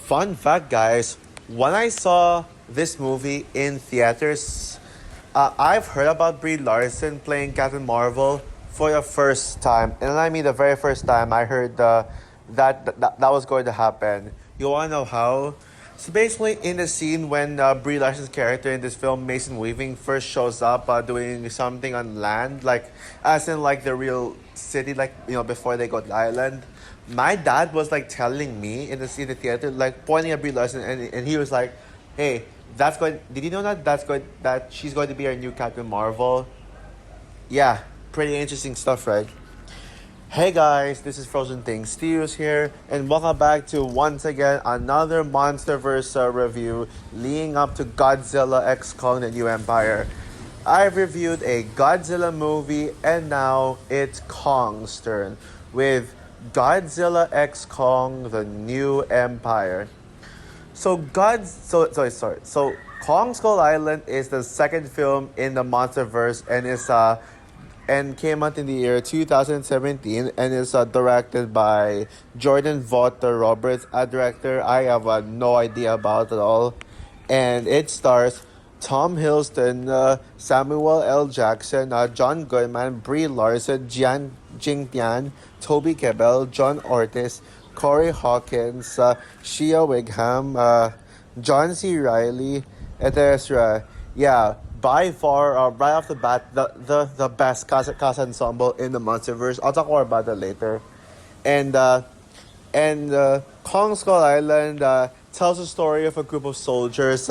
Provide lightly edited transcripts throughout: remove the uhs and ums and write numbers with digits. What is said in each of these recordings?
Fun fact, guys, when I saw this movie in theaters, I've heard about Brie Larson playing Captain Marvel for the first time. And I mean, the very first time I heard that was going to happen. You want to know how? So basically, in the scene when Brie Larson's character in this film, Mason Weaving, first shows up doing something on land, like as in like the real city, like before they got the island. My dad was like telling me in the theater, like pointing at Brie Larson, and he was like, "Hey, that's going. Did you know that she's going to be our new Captain Marvel?" Yeah, pretty interesting stuff, right? Hey guys, this is Frozen Things Stews here, and welcome back to once again another MonsterVerse review leading up to Godzilla X Kong: The New Empire. I've reviewed a Godzilla movie, and now it's Kong's turn with Godzilla X Kong: The New Empire. So Kong Skull Island is the second film in the MonsterVerse, and came out in the year 2017, and is directed by Jordan Vogt Roberts, a director I have no idea about at all. And it stars Tom Hiddleston, Samuel L. Jackson, John Goodman, Brie Larson, Jian Jingtian, Toby Kebbell, John Ortiz, Corey Hawkins, Shia Wigham, John C. Riley, etc. Yeah, by far, right off the bat, the best cast ensemble in the MonsterVerse. I'll talk more about that later. And Kong Skull Island tells the story of a group of soldiers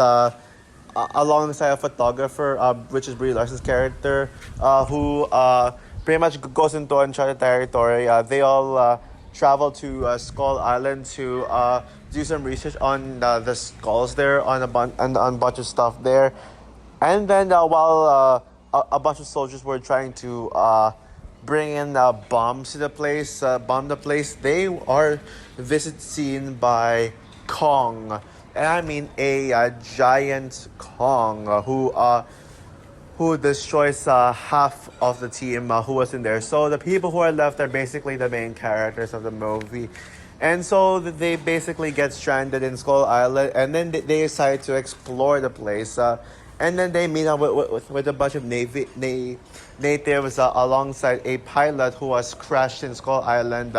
alongside a photographer, which is Brie Larson's character, who pretty much goes into uncharted territory. They all travel to Skull Island to do some research on the skulls there, on a bunch of stuff there. And then while a bunch of soldiers were trying to bring in bombs to the place, bomb the place, they are visited seen by Kong. And I mean a giant Kong who destroys half of the team who was in there. So the people who are left are basically the main characters of the movie. And so they basically get stranded in Skull Island, and then they decide to explore the place. And then they meet up with a bunch of natives alongside a pilot who was crashed in Skull Island,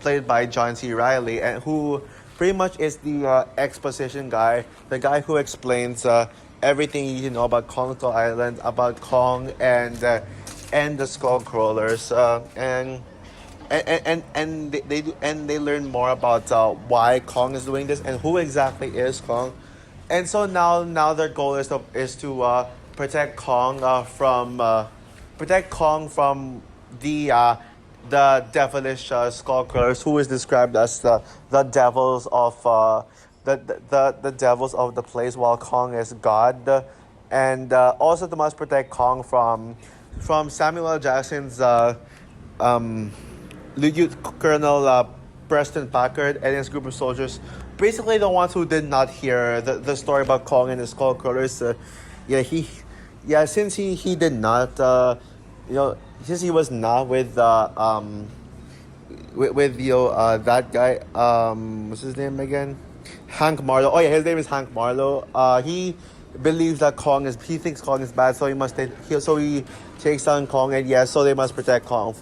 played by John C. Riley, and who pretty much is the exposition guy, the guy who explains everything you know about Kong Skull Island, about Kong and the Skull Crawlers, and they learn more about why Kong is doing this and who exactly is Kong. And so now their goal is to protect Kong from the devilish skullcrawlers, who is described as the devils of the devils of the place, while Kong is God. And also they must protect Kong from Samuel L. Jackson's Lieutenant Colonel Preston Packard and his group of soldiers. Basically, the ones who did not hear the story about Kong and the Skullcrawlers, since he did not, since he was not with that guy, what's his name again? Hank Marlowe. Oh yeah, his name is Hank Marlowe. He believes that he thinks Kong is bad, so he takes on Kong, and so they must protect Kong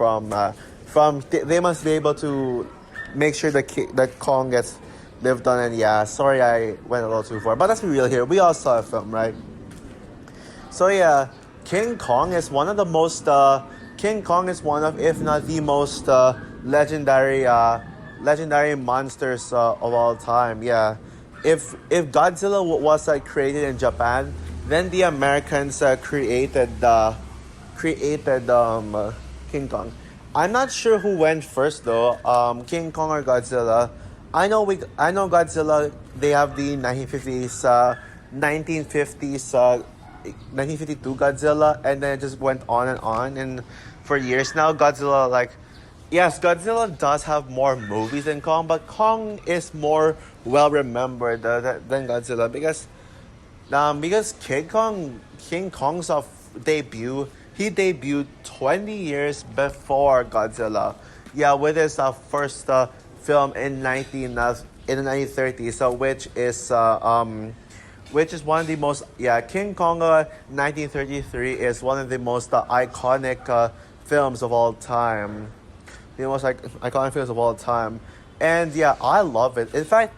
they must be able to make sure that Kong gets lived on. And sorry I went a little too far, but let's be real here. We all saw a film, right? So King Kong is one of, if not the most legendary monsters of all time. Yeah, if Godzilla was created in Japan, then the Americans created King Kong. I'm not sure who went first though, King Kong or Godzilla. I know Godzilla. They have the 1952 Godzilla, and then it just went on and on. And for years now, Godzilla does have more movies than Kong, but Kong is more well remembered than Godzilla because King Kong's debut. He debuted 20 years before Godzilla. Yeah, with his first film in in the 1930s, which is one of the most, King Kong 1933 is one of the most iconic films of all time. The most iconic films of all time. And yeah, I love it. In fact,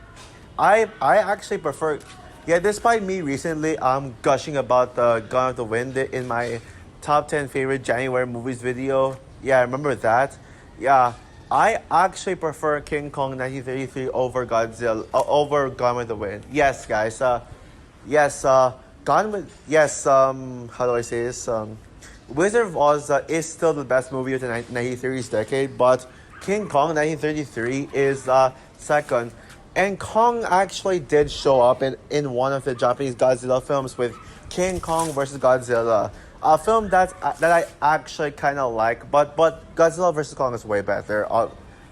I actually prefer, despite me recently gushing about Gone with the Wind in my top 10 favorite January movies video. Yeah, I remember that. Yeah, I actually prefer King Kong 1933 over Godzilla, over Gone with the Wind. Yes, guys. Yes, Gone with, yes, how do I say this? Wizard of Oz is still the best movie of the 1930s decade, but King Kong 1933 is second. And Kong actually did show up in one of the Japanese Godzilla films with King Kong versus Godzilla. A film that I actually kind of like, but Godzilla versus Kong is way better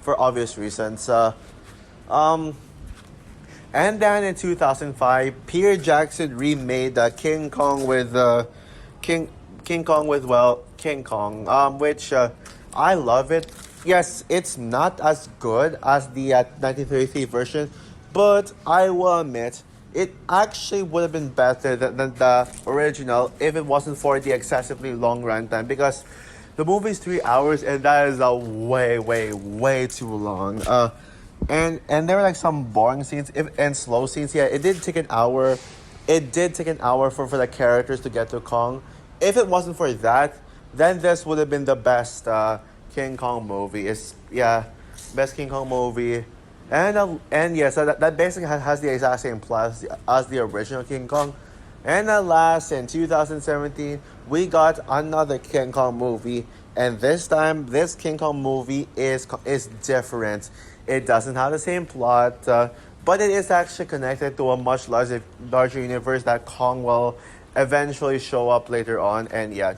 for obvious reasons. Um, and then in 2005, Peter Jackson remade King Kong with King King Kong with King Kong, which I love it. Yes, it's not as good as the 1933 version, but I will admit it actually would have been better than the original if it wasn't for the excessively long runtime, because the movie's 3 hours and that is way too long. And there were like some boring scenes and slow scenes. Yeah, it did take an hour. It did take an hour for the characters to get to Kong. If it wasn't for that, then this would have been the best King Kong movie. Best King Kong movie. And yeah, so that basically has the exact same plot as the original King Kong. And at last, in 2017, we got another King Kong movie. And this time, this King Kong movie is different. It doesn't have the same plot, but it is actually connected to a much larger universe that Kong will eventually show up later on. And yeah,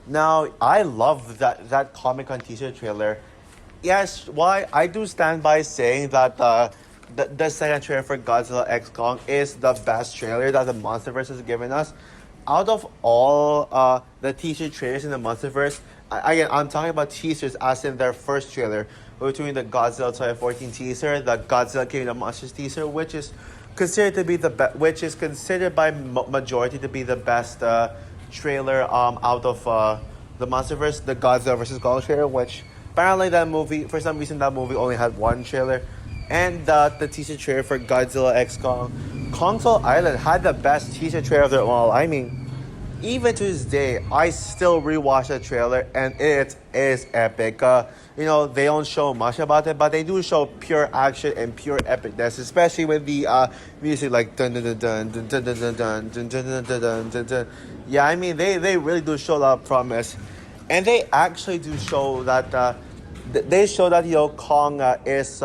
now I love that Comic-Con teaser trailer. Yes, why I do stand by saying that the second trailer for Godzilla X Kong is the best trailer that the MonsterVerse has given us. Out of all the teaser trailers in the MonsterVerse, I'm talking about teasers as in their first trailer, between the Godzilla 2014 teaser, the Godzilla King of the Monsters teaser, which is considered to be which is considered by majority to be the best trailer out of the MonsterVerse, the Godzilla vs. Kong trailer, which apparently that movie, for some reason, that movie only had one trailer. And the teaser trailer for Godzilla X Kong. Kong Skull Island had the best teaser trailer of them all. I mean, even to this day, I still rewatch the trailer and it is epic. They don't show much about it, but they do show pure action and pure epicness, especially with the music like dun dun dun dun dun dun dun dun dun dun dun dun dun. Yeah, I mean they really do show a lot of promise, and they actually do show that they show that Kong is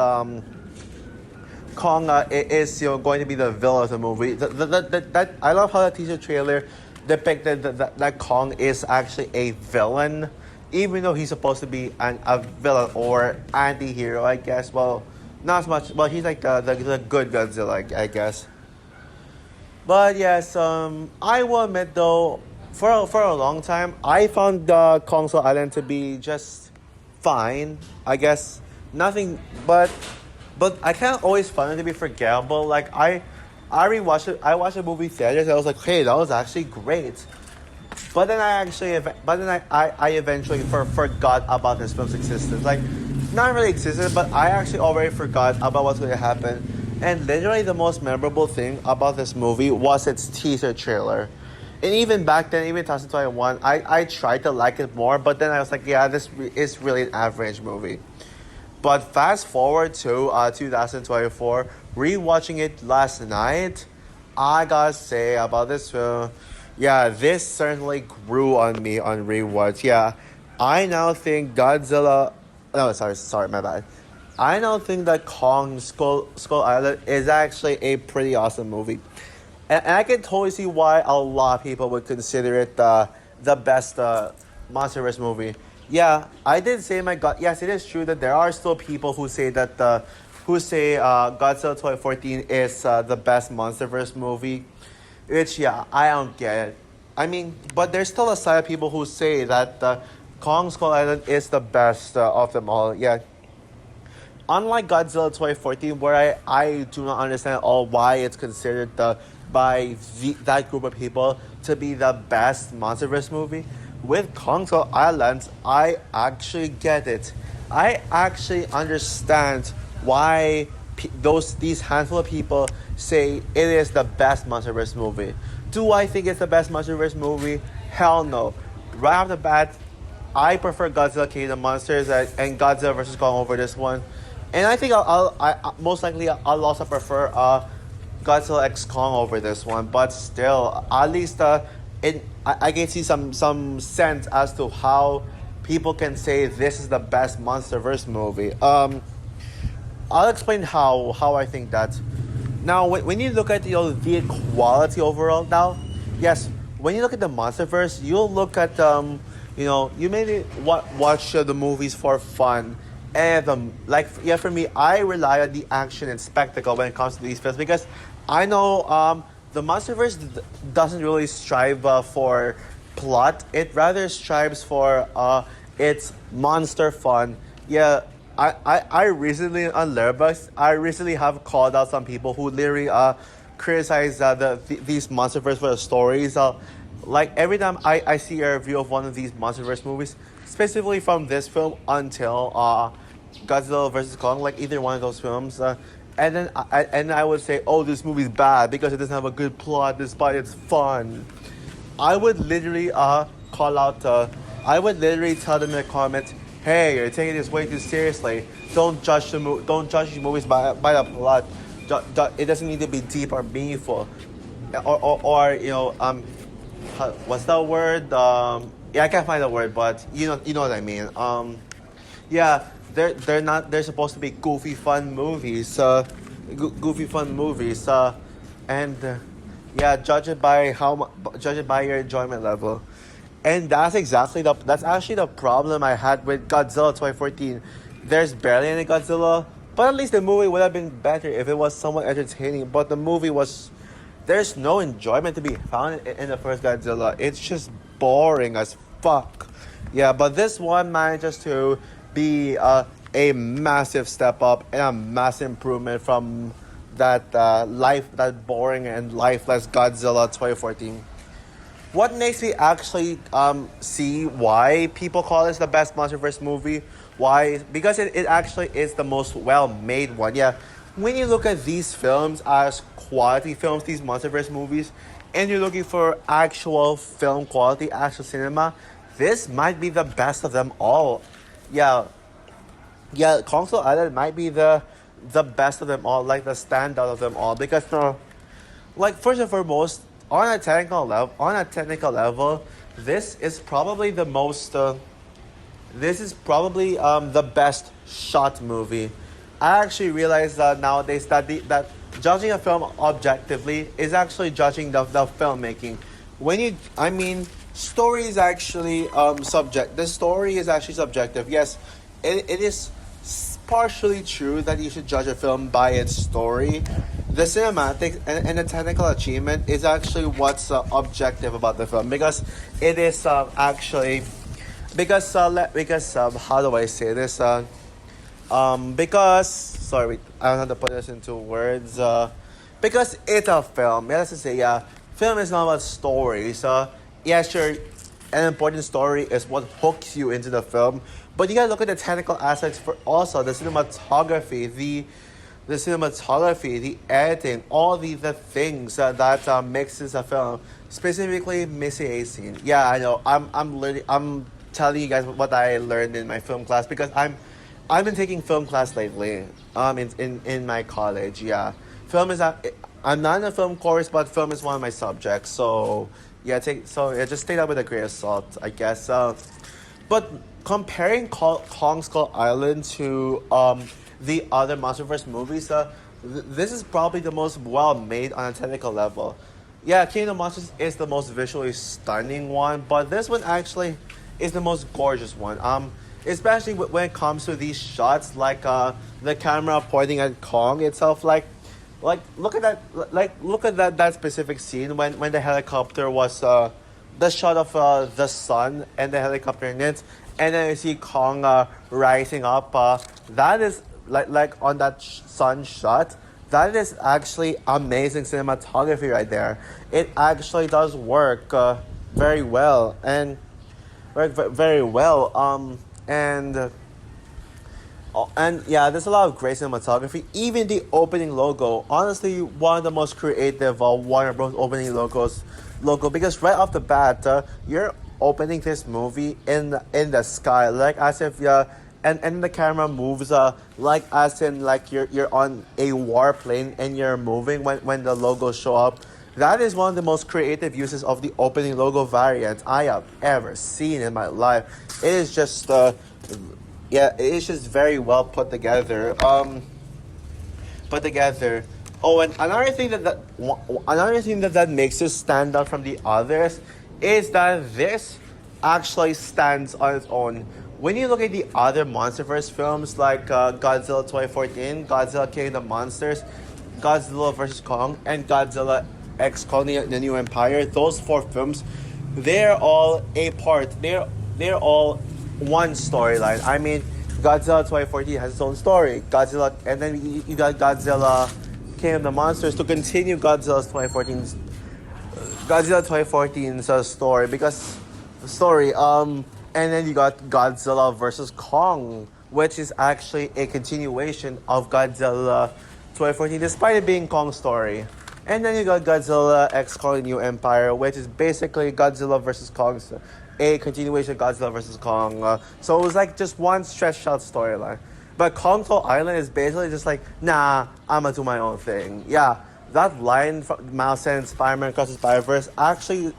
going to be the villain of the movie. That I love how the teaser trailer depicted that Kong is actually a villain, even though he's supposed to be a villain or anti-hero, I guess. Well, not as much. Well, he's like the good Godzilla, I guess. But yes, I will admit though, for a long time, I found Kong Skull Island to be just fine. I guess nothing, but I can't always find it to be forgettable. Like I rewatched it. I watched the movie theaters and I was like, hey, that was actually great. But then I eventually forgot about this film's existence. Like, not really existed, but I actually already forgot about what's going to happen. And literally the most memorable thing about this movie was its teaser trailer. And even back then, even 2021, I tried to like it more, but then I was like, yeah, this is really an average movie. But fast forward to 2024, rewatching it last night, I gotta say about this film, yeah, this certainly grew on me on rewatch. Yeah, I now think Godzilla. No, sorry, my bad. I now think that Kong Skull Island is actually a pretty awesome movie, and I can totally see why a lot of people would consider it the best MonsterVerse movie. Yeah, I did say my God. Yes, it is true that there are still people who say that Godzilla 2014 is the best MonsterVerse movie. Which, yeah, I don't get it. I mean, but there's still a side of people who say that Kong Skull Island is the best of them all. Yeah. unlike Godzilla 2014, where I do not understand at all why it's considered that group of people to be the best MonsterVerse movie, with Kong Skull Island, I actually get it. I actually understand why these handful of people say it is the best MonsterVerse movie. Do I think it's the best MonsterVerse movie? Hell no. Right off the bat, I prefer Godzilla King of the Monsters and Godzilla vs Kong over this one. And I think most likely I'll also prefer Godzilla X Kong over this one. But still, at least I can see some sense as to how people can say this is the best MonsterVerse movie. I'll explain how I think that. Now, when you look at the quality overall, now, yes, when you look at the MonsterVerse, you'll look at you maybe watch the movies for fun, and for me, I rely on the action and spectacle when it comes to these films because I know the MonsterVerse doesn't really strive for plot; it rather strives for its monster fun. Yeah. I recently on Letterboxd, I recently have called out some people who literally criticize these MonsterVerse for the stories. Like every time I see a review of one of these MonsterVerse movies, specifically from this film until Godzilla vs Kong, like either one of those films, and then I would say, oh, this movie's bad because it doesn't have a good plot despite its fun. I would literally call out. I would literally tell them in the comments, hey, you're taking this way too seriously. Don't judge Don't judge these movies by the plot. It doesn't need to be deep or meaningful, or what's that word? Yeah, I can't find the word, but you know what I mean. Yeah, they're supposed to be goofy fun movies. Goofy fun movies. And yeah, judge it by your enjoyment level. And that's actually the problem I had with Godzilla 2014. There's barely any Godzilla, but at least the movie would have been better if it was somewhat entertaining. But the movie there's no enjoyment to be found in the first Godzilla. It's just boring as fuck. Yeah, but this one manages to be a massive step up and a massive improvement from that boring and lifeless Godzilla 2014. What makes me actually see why people call this the best MonsterVerse movie? Why? Because it actually is the most well-made one. Yeah, when you look at these films as quality films, these MonsterVerse movies, and you're looking for actual film quality, actual cinema, this might be the best of them all. Yeah, Kong Skull Island might be the best of them all, like the standout of them all, because first and foremost, on a technical level, this is probably the most. This is probably the best shot movie. I actually realize that nowadays that judging a film objectively is actually judging the filmmaking. Story is actually The story is actually subjective. Yes, it is partially true that you should judge a film by its story. The cinematic and the technical achievement is actually what's objective about the film, because it is actually because how do I say this? Because sorry, I don't have to put this into words. Because it's a film. Yeah, let's just say film is not about stories. Yeah, sure, an important story is what hooks you into the film, but you gotta look at the technical aspects for also the cinematography, the editing, all the things that mixes a film, specifically Missy A scene. Yeah, I know. I'm telling you guys what I learned in my film class, because I've been taking film class lately. In my college. Yeah, I'm not in a film course, but film is one of my subjects. So just stay that with a grain of salt, I guess. But comparing Kong Skull Island to the other MonsterVerse movies, this is probably the most well-made on a technical level. Yeah, King of the Monsters is the most visually stunning one, but this one actually is the most gorgeous one. Especially when it comes to these shots, like the camera pointing at Kong itself, look at that specific scene when the helicopter was the shot of the sun and the helicopter in it, and then you see Kong rising up. like on that sun shot, that is actually amazing cinematography right there. It actually does work very well and very well. And yeah, there's a lot of great cinematography. Even the opening logo, honestly, one of the most creative Warner Bros. Opening logo, because right off the bat, you're opening this movie in the sky, like as if and the camera moves like as in like you're on a warplane and you're moving when the logos show up. That is one of the most creative uses of the opening logo variant I have ever seen in my life. It is just yeah, it's just very well put together. Put together. Oh, and another thing that makes it stand out from the others is that this actually stands on its own. When you look at the other MonsterVerse films like Godzilla 2014, Godzilla King of the Monsters, Godzilla vs. Kong, and Godzilla X Kong the New Empire, those four films, they're all a part. They're all one storyline. I mean, Godzilla 2014 has its own story. And then you got Godzilla King of the Monsters to continue Godzilla 2014's story. And then you got Godzilla vs. Kong, which is actually a continuation of Godzilla 2014, despite it being Kong's story. And then you got Godzilla X Kong New Empire, which is basically Godzilla vs. Kong's a continuation of Godzilla vs. Kong. So it was like just one stretched out storyline. But Kong Skull Island is basically just like, nah, I'm gonna do my own thing. Yeah, that line from Mouse and Spider-Man Across the Spider-Verse actually,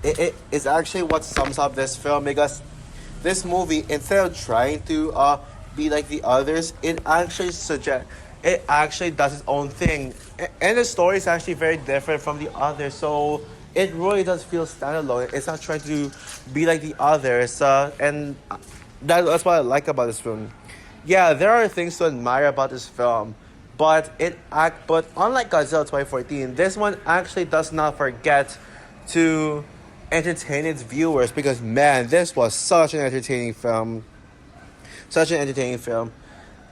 it is actually what sums up this film, because this movie, instead of trying to be like the others, it actually does its own thing. And the story is actually very different from the others, so it really does feel standalone. It's not trying to be like the others, and that's what I like about this film. Yeah, there are things to admire about this film, but unlike Godzilla 2014, this one actually does not forget to entertain its viewers, because man, this was such an entertaining film. Such an entertaining film.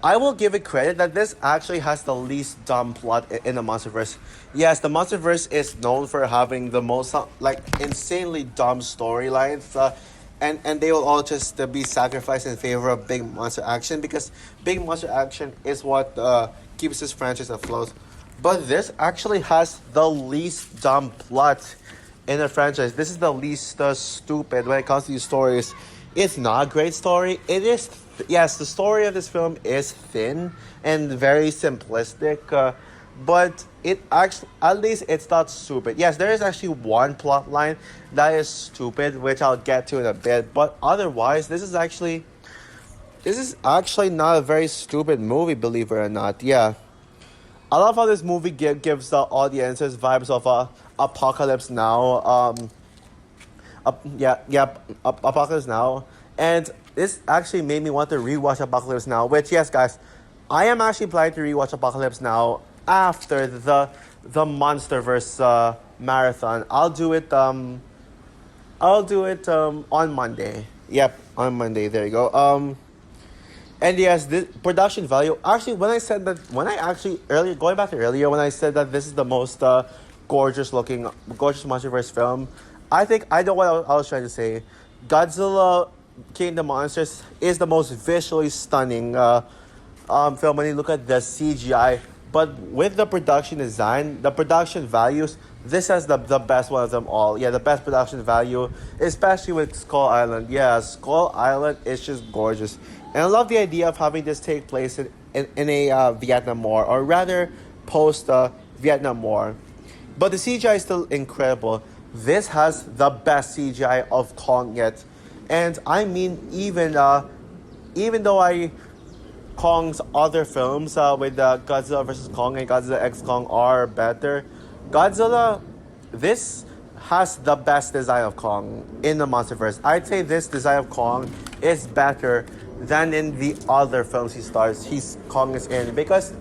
I will give it credit that this actually has the least dumb plot in the MonsterVerse. Yes, the MonsterVerse is known for having the most insanely dumb storylines, and they will all just be sacrificed in favor of big monster action, because big monster action is what keeps this franchise afloat. But this actually has the least dumb plot in the franchise. This is the least stupid when it comes to these stories. It's not a great story. It is. Yes, the story of this film is thin and very simplistic, but it actually, at least it's not stupid. Yes, there is actually one plot line that is stupid, which I'll get to in a bit, but otherwise, this is actually not a very stupid movie, believe it or not. Yeah. I love how this movie gives the audiences vibes of Apocalypse Now. Apocalypse Now. And this actually made me want to rewatch Apocalypse Now, which, yes, guys, I am actually planning to rewatch Apocalypse Now after the MonsterVerse marathon. I'll do it on Monday. Yep, on Monday. There you go. And yes, this production value. Actually, when I said that this is the most gorgeous MonsterVerse film, I know what I was trying to say. Godzilla King of the Monsters is the most visually stunning film when you look at the CGI. But with the production design, the production values, this has the best one of them all. Yeah, the best production value, especially with Skull Island. Yeah, Skull Island is just gorgeous. And I love the idea of having this take place in a Vietnam War, or rather post-Vietnam War. But the CGI is still incredible. This has the best CGI of Kong yet. And I mean, even though Kong's other films with Godzilla vs. Kong and Godzilla X Kong are better, this has the best design of Kong in the MonsterVerse. I'd say this design of Kong is better than in the other films Kong is in, because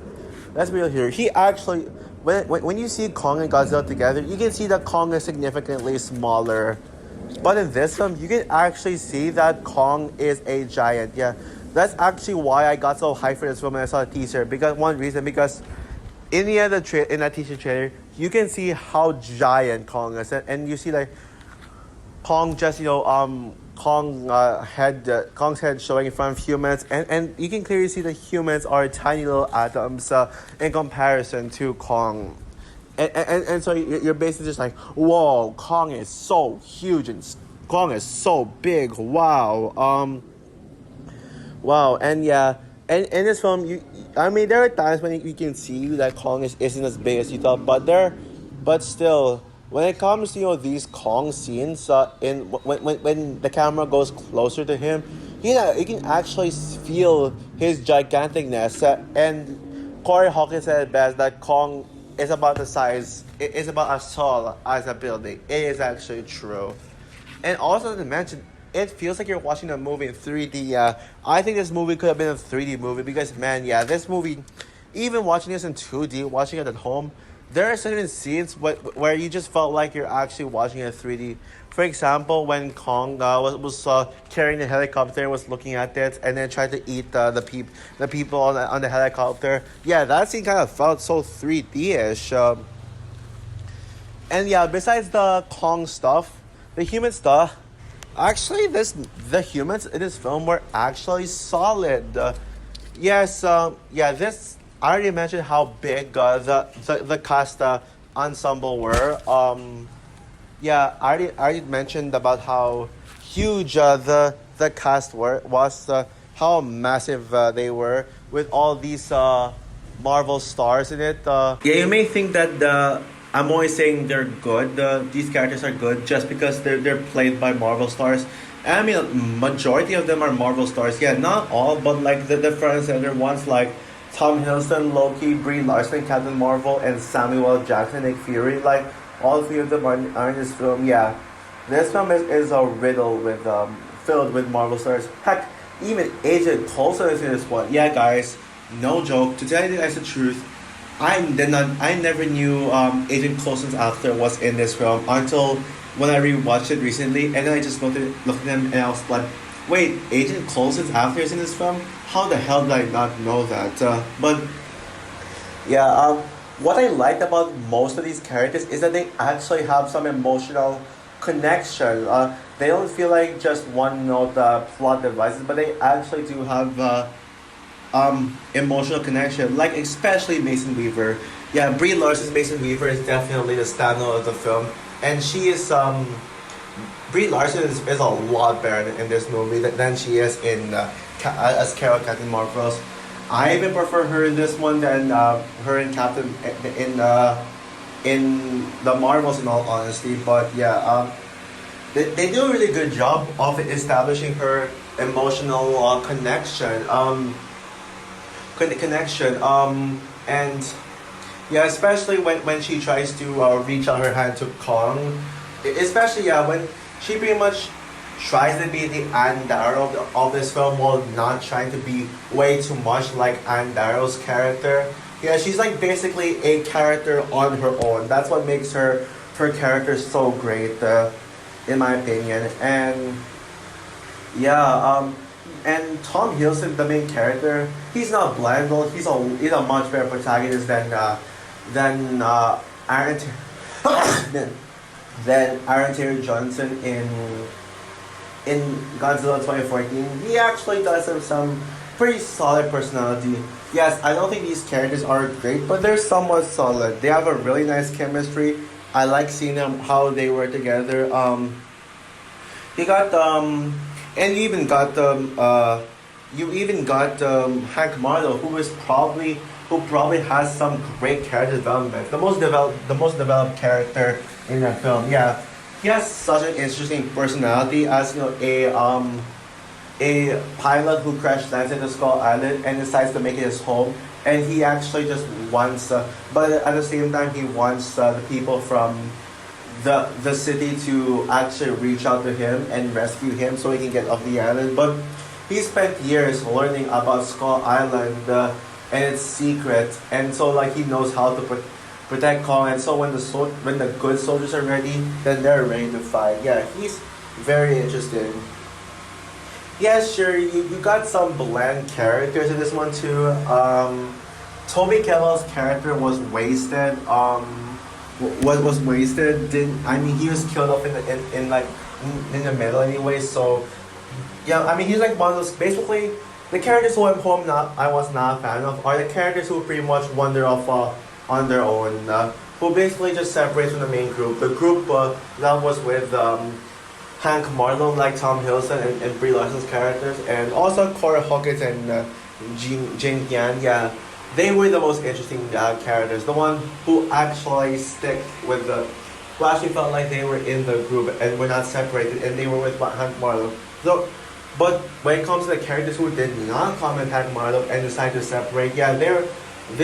let's be real here. He actually, when you see Kong and Godzilla together, you can see that Kong is significantly smaller. But in this film, you can actually see that Kong is a giant. Yeah, That's actually why I got so hyped for this film when I saw the teaser. Because one reason, because in the end of in that teaser trailer, you can see how giant Kong is, and you see like Kong just Kong's head showing in front of humans, and you can clearly see the humans are tiny little atoms in comparison to Kong. And so you're basically just like, whoa, Kong is so huge and Kong is so big. Wow. Wow. And yeah, and in this film, I mean, there are times when you can see that Kong isn't as big as you thought, but still, when it comes to these Kong scenes, when the camera goes closer to him, you can actually feel his giganticness. And Corey Hawkins said it best that Kong is about the size, it's about as tall as a building. It is actually true. And also to mention, it feels like you're watching a movie in 3D. I think this movie could have been a 3D movie because, man, yeah, this movie, even watching this in 2D, watching it at home, there are certain scenes where you just felt like you're actually watching it in 3D. For example, when Kong was carrying the helicopter and was looking at it and then tried to eat the people on the helicopter. Yeah, that scene kind of felt so 3D-ish. And yeah, besides the Kong stuff, the human stuff, actually, the humans in this film were actually solid. Yes, this I already mentioned how big the cast ensemble were. Yeah, I already mentioned about how huge the cast was, how massive they were with all these Marvel stars in it. Yeah, you may think that I'm always saying they're good. These characters are good just because they're played by Marvel stars. And I mean, majority of them are Marvel stars. Yeah, not all, but like the front and center ones like Tom Hiddleston, Loki, Brie Larson, Captain Marvel, and Samuel Jackson, Nick Fury. Like all three of them are in this film. Yeah, this film is a riddle with filled with Marvel stars. Heck, even Agent Coulson is in this one. Yeah, guys, no joke. To tell you guys the truth, I never knew Agent Coulson's actor was in this film until when I rewatched it recently, and then I just looked at him and I was like, wait, Agent Coulson's actor is in this film? How the hell did I not know that? But yeah, what I liked about most of these characters is that they actually have some emotional connection. They don't feel like just one note plot devices, but they actually do have emotional connection. Like especially Mason Weaver. Yeah, Brie Larson's Mason Weaver is definitely the standout of the film, and she is Brie Larson is a lot better in this movie than she is in as Carol Captain Marvel. I even prefer her in this one than her in Captain in the Marvels, in all honesty. But yeah, they do a really good job of establishing her emotional connection. And yeah, especially when she tries to reach out her hand to Kong, especially yeah when she pretty much tries to be the Anne Darrow of this film while not trying to be way too much like Anne Darrow's character. Yeah, she's like basically a character on her own. That's what makes her character so great, in my opinion. And yeah, and Tom Hiddleston, the main character, he's not bland though. He's a much better protagonist than Aaron than Aaron Taylor Johnson in Godzilla 2014. He actually does have some pretty solid personality. Yes, I don't think these characters are great, but they're somewhat solid. They have a really nice chemistry. I like seeing them how they work together. You got and you even got Hank Marlowe, who probably has some great character development. The most developed character in that film. Yeah, he has such an interesting personality as a pilot who crash lands into Skull Island and decides to make it his home. And he actually just wants, but at the same time, he wants the people from the city to actually reach out to him and rescue him so he can get off the island. But he spent years learning about Skull Island and its secret, and so like he knows how to protect Kong. And so when the good soldiers are ready, then they're ready to fight. Yeah, he's very interesting. Yeah, sure. You got some bland characters in this one too. Toby Kebbell's character was wasted. Was wasted. Didn't I mean he was killed off in like in the middle anyway. So yeah, I mean he's like one of those basically the characters who I'm not I was not a fan of are the characters who pretty much wander off on their own. Who basically just separates from the main group. The group that was with Hank Marlon, like Tom Hiddleston and Brie Larson's characters, and also Corey Hawkins and Jin Yan. Yeah, they were the most interesting characters. The one who actually stick with the, who actually felt like they were in the group and were not separated, and they were with Hank Marlon. So, but when it comes to the characters who did not come with Hank Marlon and decided to separate, yeah, they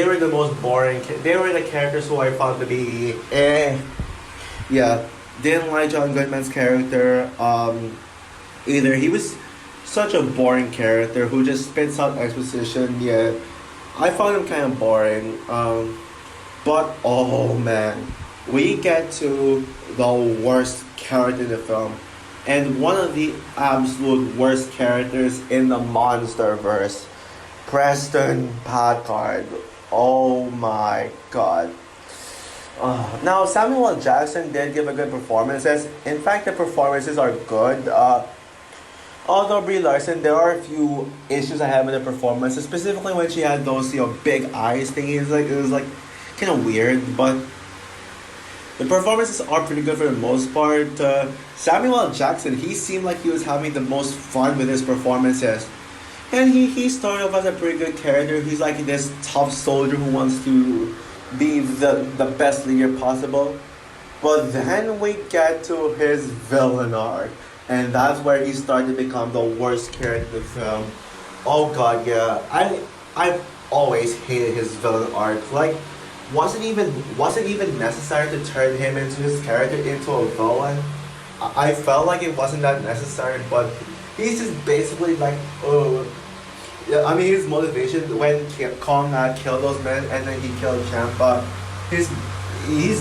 were the most boring. They were the characters who I found to be yeah, didn't like John Goodman's character. Either he was such a boring character who just spits out exposition. Yeah, I found him kind of boring. But oh man, we get to the worst character in the film, and one of the absolute worst characters in the MonsterVerse, Preston Packard. Oh my god. Now, Samuel L. Jackson did give a good performances. In fact, the performances are good. Although Brie Larson, there are a few issues I have with the performances, specifically when she had those big eyes thingies. Like it was like kind of weird, but the performances are pretty good for the most part. Samuel L. Jackson, he seemed like he was having the most fun with his performances. And he started off as a pretty good character. He's like this tough soldier who wants to be the best leader possible. But then we get to his villain arc. And that's where he started to become the worst character in the film. Oh god, yeah. I've always hated his villain arc. Like, wasn't even necessary to turn him into his character into a villain. I felt like it wasn't that necessary, but he's just basically like, oh, yeah. I mean, his motivation when Kong killed those men and then he killed Champa, he's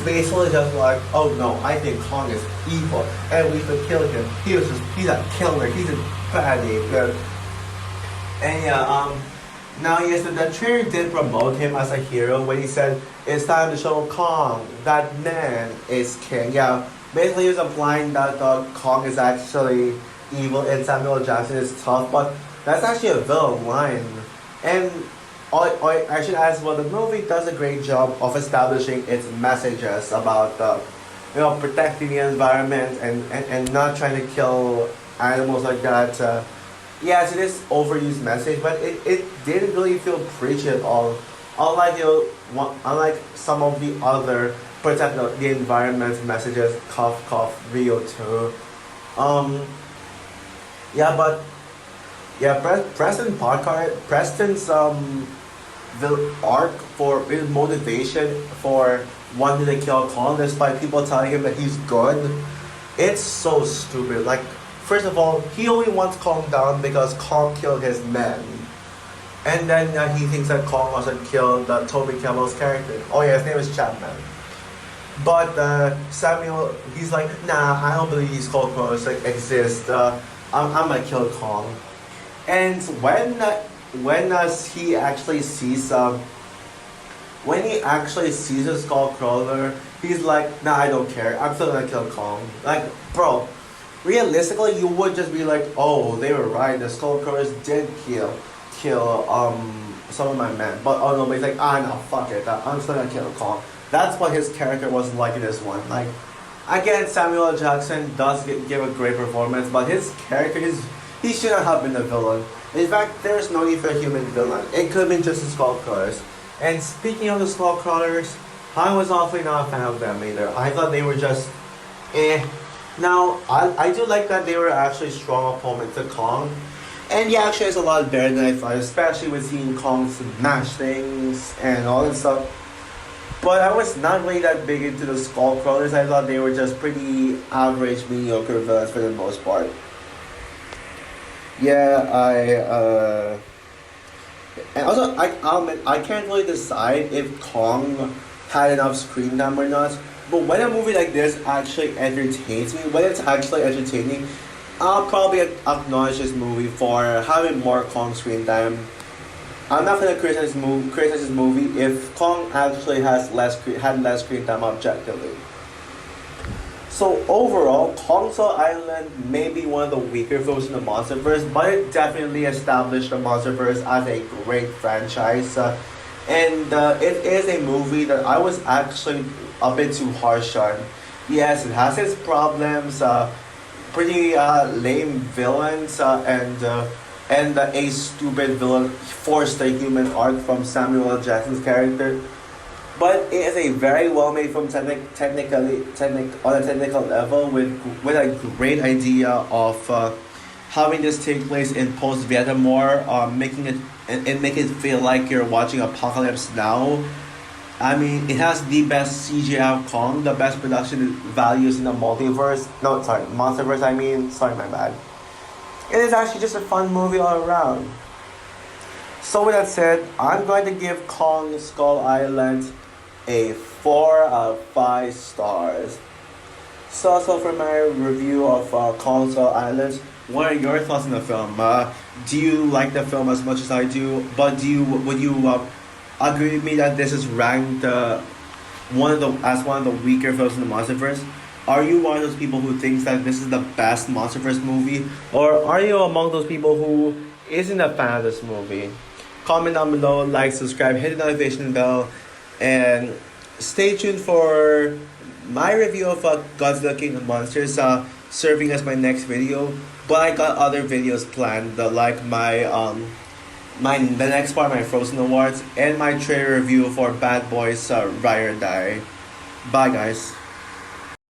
basically just like, oh no, I think Kong is evil and we should kill him. He's a killer. He's a baddie. And yeah, now yes, the trailer did promote him as a hero when he said it's time to show Kong that man is king. Yeah, basically he was implying that Kong is actually evil and Samuel Jackson is tough, but that's actually a villain line. And I should add, well, the movie does a great job of establishing its messages about protecting the environment and not trying to kill animals like that. Yes, it is overused message, but it didn't really feel preachy at all. Unlike some of the other protect the environment messages, cough cough, Rio 2. Yeah, but yeah, Preston's the arc for his motivation for wanting to kill Kong despite people telling him that he's good, it's so stupid. Like, first of all, he only wants Kong down because Kong killed his men. And then he thinks that Kong wasn't killed Toby Kebbell's character. Oh yeah, his name is Chapman. But Samuel, he's like, nah, I don't believe these cockroaches exist. I'm gonna kill Kong. And when he actually sees when he actually sees a Skullcrawler, he's like, nah, I don't care. I'm still gonna kill Kong. Like, bro, realistically, you would just be like, oh, they were right. The Skullcrawlers did kill some of my men. But oh no, but he's like, no, fuck it. I'm still gonna kill Kong. That's what his character was like in this one. Like, again, Samuel L. Jackson does give a great performance, but his character, he shouldn't have been the villain. In fact, there's no need for a human villain. It could have been just the Skullcrawlers. And speaking of the Skullcrawlers, I was awfully not a fan of them either. I thought they were just eh. Now, I do like that they were actually strong opponents to Kong. And yeah, actually it's a lot better than I thought, especially with seeing Kong smash things and all that stuff. But I was not really that big into the Skullcrawlers. I thought they were just pretty average, mediocre villains for the most part. Yeah, and also I can't really decide if Kong had enough screen time or not. But when a movie like this actually entertains me, when it's actually entertaining, I'll probably acknowledge this movie for having more Kong screen time. I'm not gonna criticize this movie if Kong actually had less screen time objectively. So overall, Kong Skull Island may be one of the weaker films in the MonsterVerse, but it definitely established the MonsterVerse as a great franchise. And it is a movie that I was actually a bit too harsh on. Yes, it has its problems, pretty lame villains, and a stupid villain forced a human arc from Samuel L. Jackson's character. But it is a very well made film on a technical level with a great idea of having this take place in post Vietnam War, making it and make it feel like you're watching Apocalypse Now. I mean, it has the best CGI of Kong, the best production values in the multiverse. No, sorry, MonsterVerse. I mean, sorry, my bad. It is actually just a fun movie all around. So with that said, I'm going to give Kong Skull Island a 4 out of 5 stars. So for my review of Kong Skull Island, what are your thoughts on the film? Do you like the film as much as I do? But would you agree with me that this is ranked one of the weaker films in the MonsterVerse? Are you one of those people who thinks that this is the best MonsterVerse movie, or are you among those people who isn't a fan of this movie? Comment down below, like, subscribe, hit the notification bell, and stay tuned for my review of Godzilla King of Monsters serving as my next video. But I got other videos planned, like the next part of my Frozen Awards and my trailer review for Bad Boys Ride or Die. Bye guys.